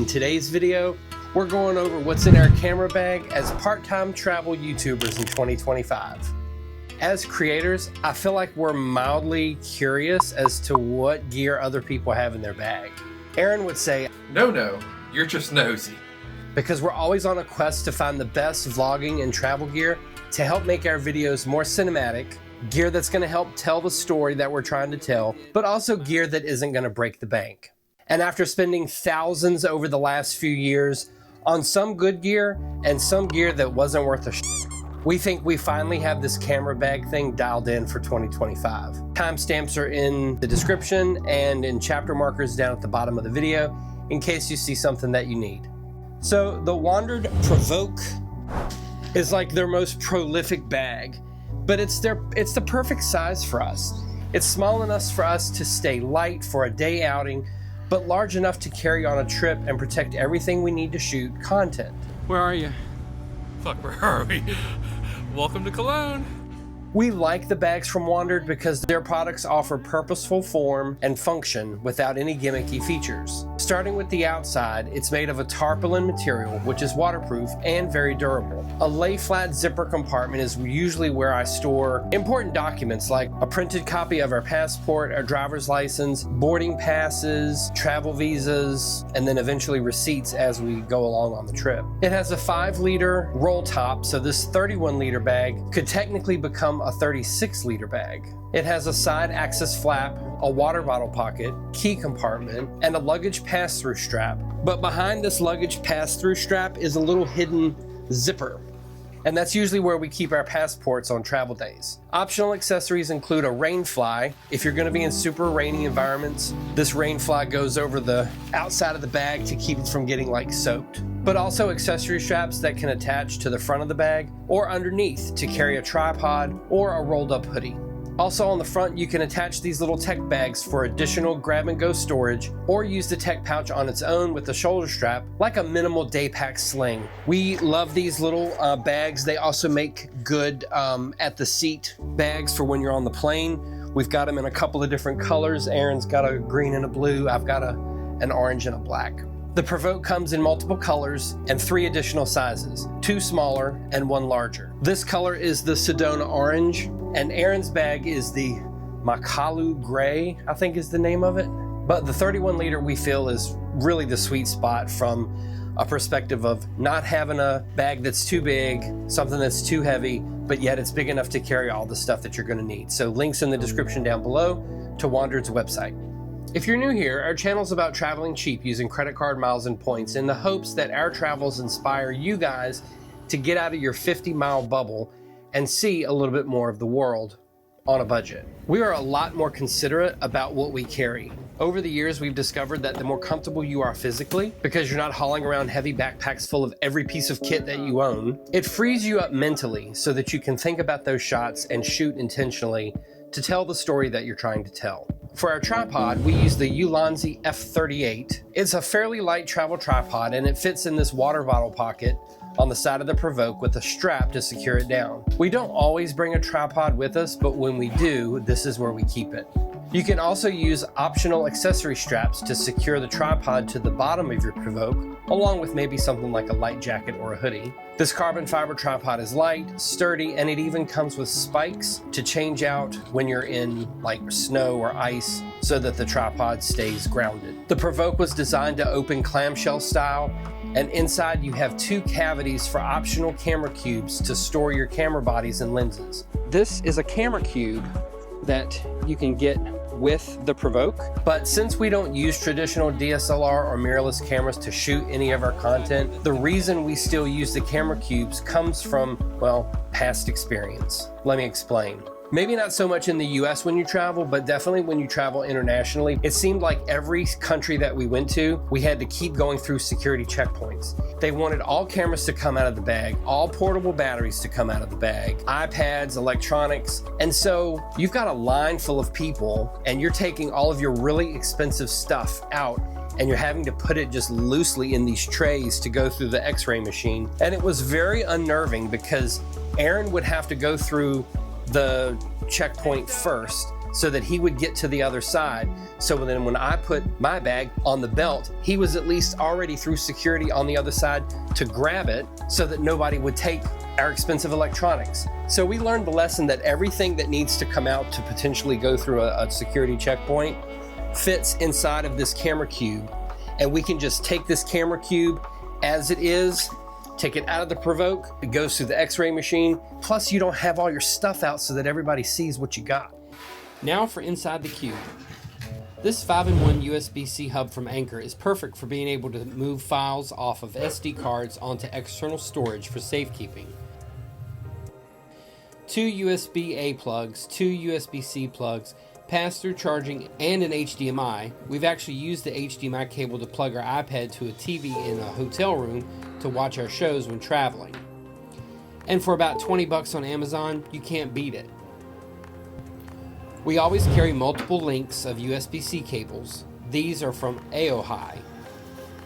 In today's video, we're going over what's in our camera bag as part-time travel YouTubers in 2025. As creators, I feel like we're mildly curious as to what gear other people have in their bag. Aaron would say, No, you're just nosy. Because we're always on a quest to find the best vlogging and travel gear to help make our videos more cinematic, gear that's going to help tell the story that we're trying to tell, but also gear that isn't going to break the bank. And after spending thousands over the last few years on some good gear and some gear that wasn't worth a shit, we think we finally have this camera bag thing dialed in for 2025. Timestamps are in the description and in chapter markers down at the bottom of the video in case you see something that you need. So the WANDRD Prvke is like their most prolific bag, but it's the perfect size for us. It's small enough for us to stay light for a day outing, but large enough to carry on a trip and protect everything we need to shoot content. Where are you? Fuck, where are we? Welcome to Cologne. We like the bags from WANDRD because their products offer purposeful form and function without any gimmicky features. Starting with the outside, it's made of a tarpaulin material, which is waterproof and very durable. A lay-flat zipper compartment is usually where I store important documents like a printed copy of our passport, our driver's license, boarding passes, travel visas, and then eventually receipts as we go along on the trip. It has a 5-liter roll top, so this 31-liter bag could technically become a 36-liter bag. It has a side access flap, a water bottle pocket, key compartment, and a luggage pass-through strap. But behind this luggage pass-through strap is a little hidden zipper. And that's usually where we keep our passports on travel days. Optional accessories include a rain fly. If you're gonna be in super rainy environments, this rain fly goes over the outside of the bag to keep it from getting like soaked. But also accessory straps that can attach to the front of the bag or underneath to carry a tripod or a rolled up hoodie. Also on the front, you can attach these little tech bags for additional grab-and-go storage or use the tech pouch on its own with a shoulder strap, like a minimal day pack sling. We love these little bags. They also make good at the seat bags for when you're on the plane. We've got them in a couple of different colors. Aaron's got a green and a blue. I've got an orange and a black. The Prvke comes in multiple colors and 3 additional sizes, 2 smaller and 1 larger. This color is the Sedona orange, and Aaron's bag is the Makalu gray, I think is the name of it. But the 31-liter we feel is really the sweet spot from a perspective of not having a bag that's too big, something that's too heavy, but yet it's big enough to carry all the stuff that you're gonna need. So links in the description down below to WANDRD's website. If you're new here, our channel's about traveling cheap using credit card miles and points in the hopes that our travels inspire you guys to get out of your 50-mile bubble and see a little bit more of the world on a budget. We are a lot more considerate about what we carry. Over the years, we've discovered that the more comfortable you are physically, because you're not hauling around heavy backpacks full of every piece of kit that you own, it frees you up mentally so that you can think about those shots and shoot intentionally to tell the story that you're trying to tell. For our tripod, we use the Ulanzi F38. It's a fairly light travel tripod and it fits in this water bottle pocket on the side of the Prvke with a strap to secure it down. We don't always bring a tripod with us, but when we do, this is where we keep it. You can also use optional accessory straps to secure the tripod to the bottom of your Prvke, along with maybe something like a light jacket or a hoodie. This carbon fiber tripod is light, sturdy, and it even comes with spikes to change out when you're in like snow or ice so that the tripod stays grounded. The Prvke was designed to open clamshell style, and inside you have 2 cavities for optional camera cubes to store your camera bodies and lenses. This is a camera cube that you can get with the Prvke, but since we don't use traditional DSLR or mirrorless cameras to shoot any of our content, the reason we still use the camera cubes comes from, well, past experience. Let me explain. Maybe not so much in the US when you travel, but definitely when you travel internationally. It seemed like every country that we went to, we had to keep going through security checkpoints. They wanted all cameras to come out of the bag, all portable batteries to come out of the bag, iPads, electronics. And so you've got a line full of people and you're taking all of your really expensive stuff out and you're having to put it just loosely in these trays to go through the X-ray machine. And it was very unnerving because Aaron would have to go through the checkpoint first so that he would get to the other side. So then when I put my bag on the belt, he was at least already through security on the other side to grab it so that nobody would take our expensive electronics. So we learned the lesson that everything that needs to come out to potentially go through a security checkpoint fits inside of this camera cube. And we can just take this camera cube as it is, take it out of the Provoke, it goes through the X-ray machine, plus you don't have all your stuff out so that everybody sees what you got. Now for inside the cube. This 5-in-1 USB-C hub from Anker is perfect for being able to move files off of SD cards onto external storage for safekeeping. 2 USB-A plugs, 2 USB-C plugs, pass-through charging, and an HDMI. We've actually used the HDMI cable to plug our iPad to a TV in a hotel room to watch our shows when traveling. And for about 20 bucks on Amazon, you can't beat it. We always carry multiple lengths of USB-C cables. These are from AOHi.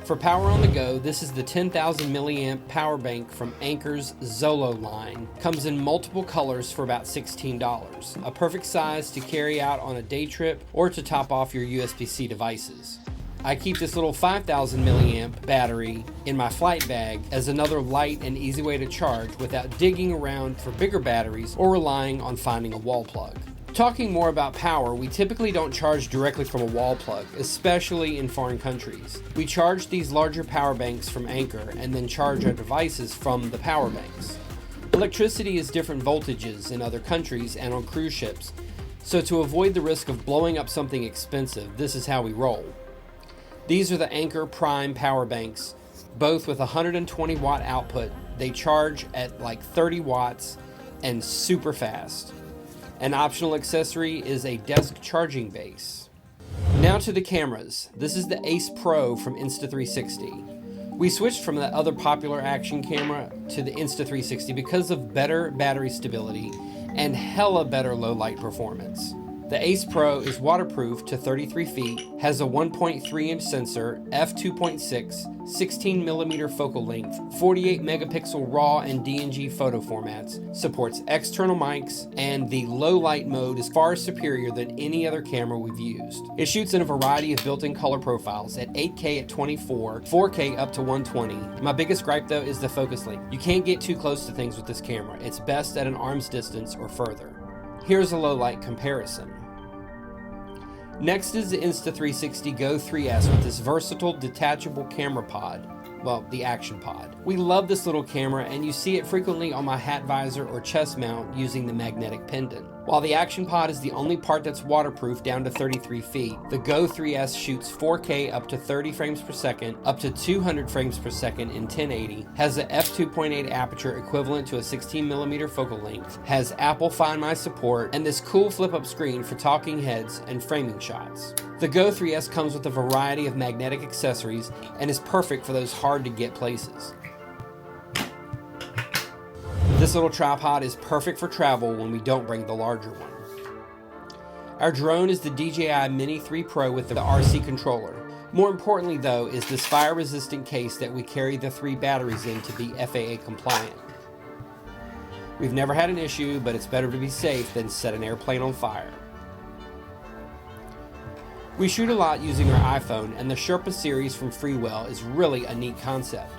For power on the go, this is the 10,000 milliamp power bank from Anker's Zolo line. Comes in multiple colors for about $16. A perfect size to carry out on a day trip or to top off your USB-C devices. I keep this little 5,000 milliamp battery in my flight bag as another light and easy way to charge without digging around for bigger batteries or relying on finding a wall plug. Talking more about power, we typically don't charge directly from a wall plug, especially in foreign countries. We charge these larger power banks from Anker and then charge our devices from the power banks. Electricity is different voltages in other countries and on cruise ships, so to avoid the risk of blowing up something expensive, this is how we roll. These are the Anker Prime power banks, both with 120 watt output. They charge at like 30 watts and super fast. An optional accessory is a desk charging base. Now to the cameras. This is the Ace Pro from Insta360. We switched from that other popular action camera to the Insta360 because of better battery stability and hella better low light performance. The Ace Pro is waterproof to 33 feet, has a 1.3 inch sensor, f2.6, 16 millimeter focal length, 48 megapixel RAW and DNG photo formats, supports external mics, and the low light mode is far superior than any other camera we've used. It shoots in a variety of built-in color profiles at 8K at 24, 4K up to 120. My biggest gripe though is the focus length. You can't get too close to things with this camera. It's best at an arm's distance or further. Here's a low light comparison. Next is the Insta360 Go 3S with this versatile detachable camera pod. Well, the action pod. We love this little camera and you see it frequently on my hat visor or chest mount using the magnetic pendant. While the action pod is the only part that's waterproof down to 33 feet, the Go 3S shoots 4K up to 30 frames per second, up to 200 frames per second in 1080, has a f2.8 aperture equivalent to a 16mm focal length, has Apple Find My support, and this cool flip-up screen for talking heads and framing shots. The Go 3S comes with a variety of magnetic accessories and is perfect for those hard-to-get places. This little tripod is perfect for travel when we don't bring the larger one. Our drone is the DJI Mini 3 Pro with the RC controller. More importantly though is this fire-resistant case that we carry the 3 batteries in to be FAA compliant. We've never had an issue, but it's better to be safe than set an airplane on fire. We shoot a lot using our iPhone, and the Sherpa series from Freewell is really a neat concept.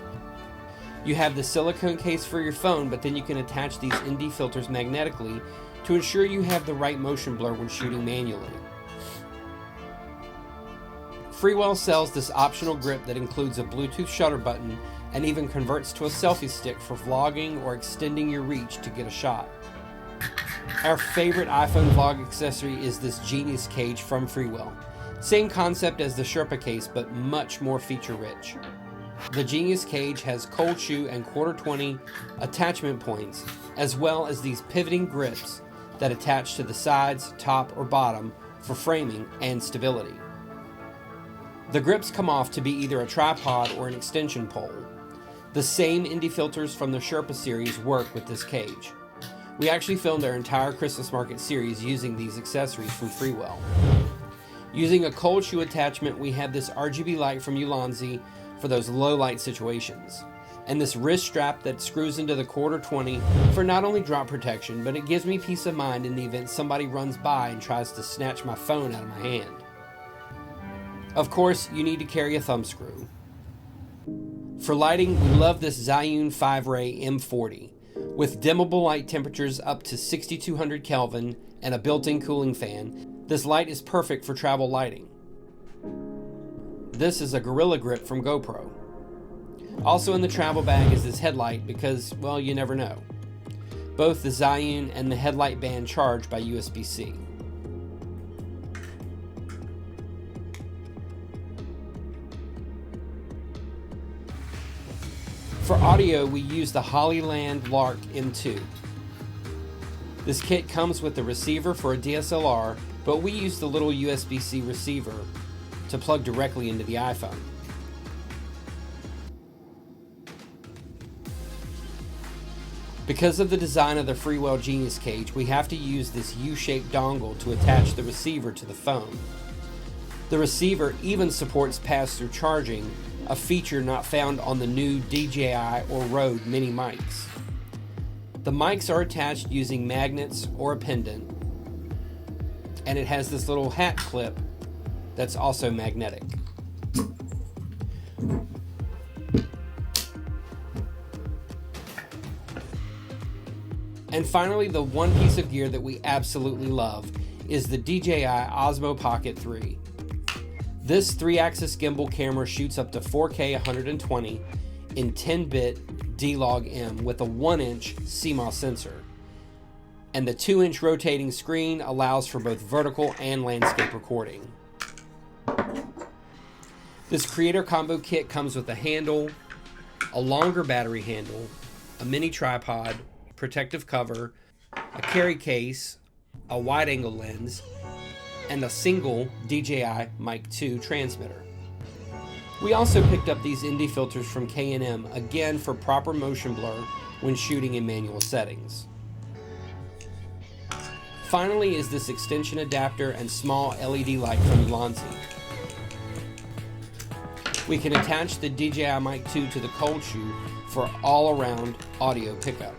You have the silicone case for your phone, but then you can attach these ND filters magnetically to ensure you have the right motion blur when shooting manually. Freewell sells this optional grip that includes a Bluetooth shutter button and even converts to a selfie stick for vlogging or extending your reach to get a shot. Our favorite iPhone vlog accessory is this Genius cage from Freewell. Same concept as the Sherpa case, but much more feature-rich. The Genius cage has cold shoe and 1/4-20 attachment points, as well as these pivoting grips that attach to the sides, top, or bottom for framing and stability. The grips come off to be either a tripod or an extension pole. The same ND filters from the Sherpa series work with this cage. We actually filmed our entire Christmas market series using these accessories from Freewell. Using a cold shoe attachment, we have this RGB light from Ulanzi for those low light situations. and this wrist strap that screws into the quarter 20 for not only drop protection, but it gives me peace of mind in the event somebody runs by and tries to snatch my phone out of my hand. Of course, you need to carry a thumb screw. For lighting, we love this Zihyun 5-ray M40. With dimmable light temperatures up to 6200 Kelvin and a built-in cooling fan, this light is perfect for travel lighting. This is a Gorilla Grip from GoPro. Also in the travel bag is this headlight because, well, you never know. Both the Zihyun and the headlight band charge by USB-C. For audio, we use the Hollyland Lark M2. This kit comes with the receiver for a DSLR, but we use the little USB-C receiver to plug directly into the iPhone. Because of the design of the Freewell Genius cage, we have to use this U-shaped dongle to attach the receiver to the phone. The receiver even supports pass-through charging, a feature not found on the new DJI or Rode mini mics. The mics are attached using magnets or a pendant, and it has this little hat clip that's also magnetic. And finally, the one piece of gear that we absolutely love is the DJI Osmo Pocket 3. This 3-axis gimbal camera shoots up to 4K 120 in 10-bit D-Log-M with a 1-inch CMOS sensor. And the 2-inch rotating screen allows for both vertical and landscape recording. This creator combo kit comes with a handle, a longer battery handle, a mini tripod, protective cover, a carry case, a wide-angle lens, and a single DJI Mic 2 transmitter. We also picked up these ND filters from K&M, again for proper motion blur when shooting in manual settings. Finally is this extension adapter and small LED light from Ulanzi. We can attach the DJI Mic 2 to the cold shoe for all-around audio pickup.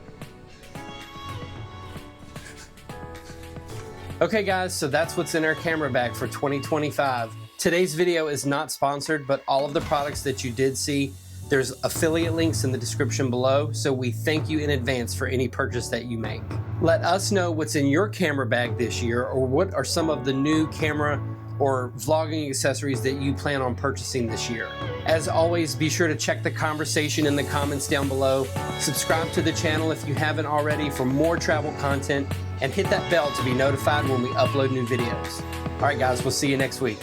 Okay guys, so that's what's in our camera bag for 2025. Today's video is not sponsored, but all of the products that you did see, there's affiliate links in the description below, so we thank you in advance for any purchase that you make. Let us know what's in your camera bag this year, or what are some of the new camera or vlogging accessories that you plan on purchasing this year. As always, be sure to check the conversation in the comments down below. Subscribe to the channel if you haven't already for more travel content, and hit that bell to be notified when we upload new videos. All right guys, we'll see you next week.